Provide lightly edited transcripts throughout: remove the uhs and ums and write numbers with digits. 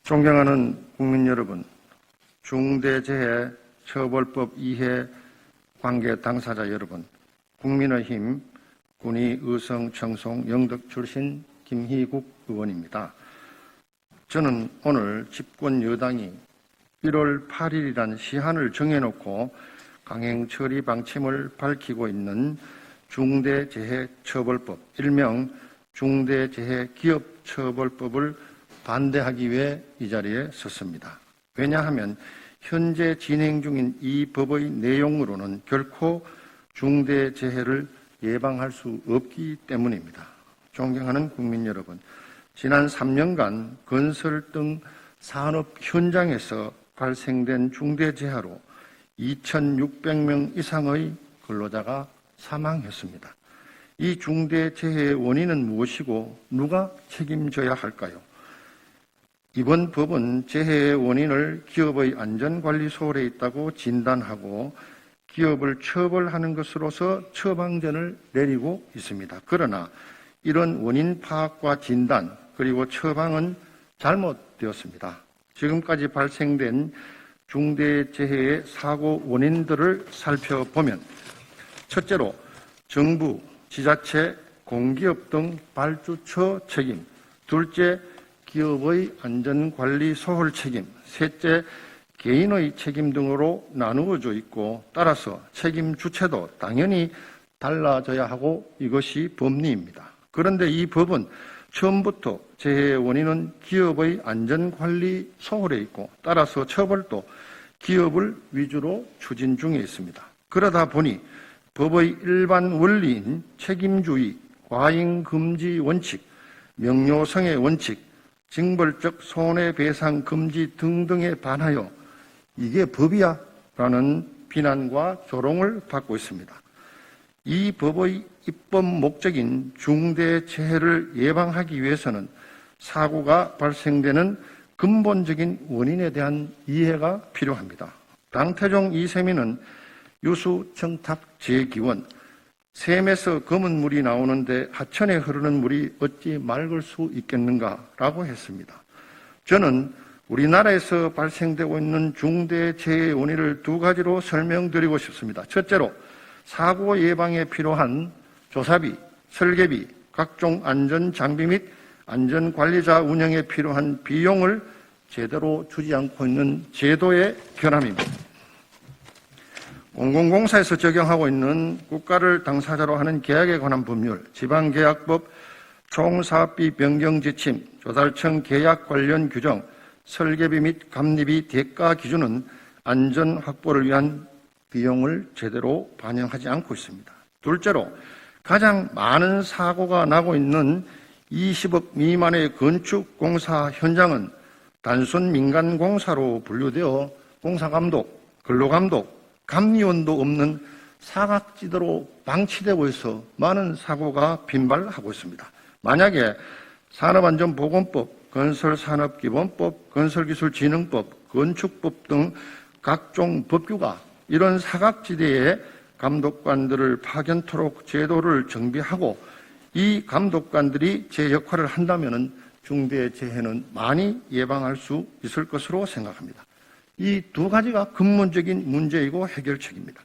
존경하는 국민 여러분, 중대재해처벌법 이해 관계 당사자 여러분, 국민의힘 군의 의성 청송 영덕 출신 김희국 의원입니다. 저는 오늘 집권 여당이 1월 8일이란 시한을 정해놓고 강행 처리 방침을 밝히고 있는 중대재해처벌법, 일명 중대재해기업처벌법을 반대하기 위해 이 자리에 섰습니다. 왜냐하면 현재 진행 중인 이 법의 내용으로는 결코 중대재해를 예방할 수 없기 때문입니다. 존경하는 국민 여러분, 지난 3년간 건설 등 산업 현장에서 발생된 중대재해로 2,600명 이상의 근로자가 사망했습니다. 이 중대재해의 원인은 무엇이고 누가 책임져야 할까요? 이번 법은 재해의 원인을 기업의 안전관리 소홀에 있다고 진단하고 기업을 처벌하는 것으로서 처방전을 내리고 있습니다. 그러나 이런 원인 파악과 진단 그리고 처방은 잘못되었습니다. 지금까지 발생된 중대재해의 사고 원인들을 살펴보면 첫째로 정부, 지자체, 공기업 등 발주처 책임, 둘째 기업의 안전관리 소홀 책임, 셋째 개인의 책임 등으로 나누어져 있고 따라서 책임 주체도 당연히 달라져야 하고 이것이 법리입니다. 그런데 이 법은 처음부터 재해의 원인은 기업의 안전관리 소홀에 있고 따라서 처벌도 기업을 위주로 추진 중에 있습니다. 그러다 보니 법의 일반 원리인 책임주의, 과잉금지 원칙, 명료성의 원칙, 징벌적 손해배상 금지 등등에 반하여 이게 법이야? 라는 비난과 조롱을 받고 있습니다. 이 법의 입법 목적인 중대재해를 예방하기 위해서는 사고가 발생되는 근본적인 원인에 대한 이해가 필요합니다. 당태종 이세민은 유수청탁 제기원, 샘에서 검은 물이 나오는데 하천에 흐르는 물이 어찌 맑을 수 있겠는가라고 했습니다. 저는 우리나라에서 발생되고 있는 중대재해의 원인을 두 가지로 설명드리고 싶습니다. 첫째로 사고 예방에 필요한 조사비, 설계비, 각종 안전장비 및 안전관리자 운영에 필요한 비용을 제대로 주지 않고 있는 제도의 결함입니다. 공공공사에서 적용하고 있는 국가를 당사자로 하는 계약에 관한 법률, 지방계약법, 총사업비 변경 지침, 조달청 계약 관련 규정, 설계비 및 감리비 대가 기준은 안전 확보를 위한 비용을 제대로 반영하지 않고 있습니다. 둘째로 가장 많은 사고가 나고 있는 20억 미만의 건축공사 현장은 단순 민간공사로 분류되어 공사감독, 근로감독, 감리원도 없는 사각지대로 방치되고 있어 많은 사고가 빈발하고 있습니다. 만약에 산업안전보건법, 건설산업기본법, 건설기술진흥법, 건축법 등 각종 법규가 이런 사각지대에 감독관들을 파견토록 제도를 정비하고 이 감독관들이 제 역할을 한다면 중대재해는 많이 예방할 수 있을 것으로 생각합니다. 이 두 가지가 근본적인 문제이고 해결책입니다.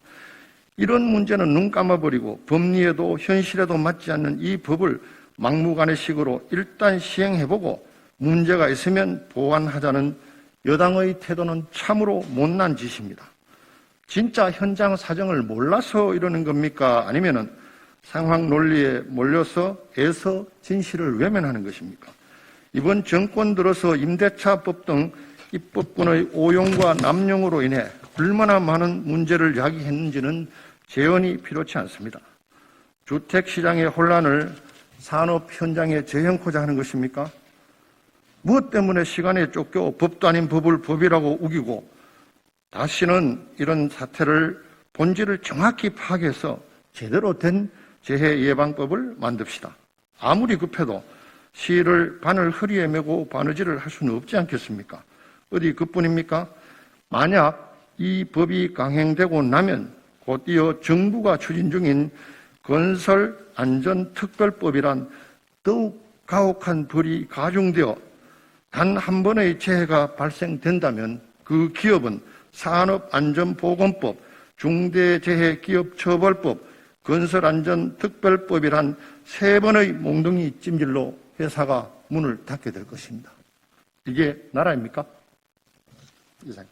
이런 문제는 눈 감아버리고 법리에도 현실에도 맞지 않는 이 법을 막무가내식으로 일단 시행해보고 문제가 있으면 보완하자는 여당의 태도는 참으로 못난 짓입니다. 진짜 현장 사정을 몰라서 이러는 겁니까? 아니면 상황 논리에 몰려서 애서 진실을 외면하는 것입니까? 이번 정권 들어서 임대차법 등 입법권의 오용과 남용으로 인해 얼마나 많은 문제를 야기했는지는 재언이 필요치 않습니다. 주택시장의 혼란을 산업 현장에 재현코자 하는 것입니까? 무엇 때문에 시간에 쫓겨 법도 아닌 법을 법이라고 우기고 다시는 이런 사태를 본질을 정확히 파악해서 제대로 된 재해 예방법을 만듭시다. 아무리 급해도 실을 바늘 허리에 메고 바느질을 할 수는 없지 않겠습니까? 어디 그뿐입니까? 만약 이 법이 강행되고 나면 곧이어 정부가 추진 중인 건설안전특별법이란 더욱 가혹한 벌이 가중되어 단 한 번의 재해가 발생된다면 그 기업은 산업안전보건법, 중대재해기업처벌법, 건설안전특별법이란 3번의 몽둥이 찜질로 회사가 문을 닫게 될 것입니다. 이게 나라입니까? 이상.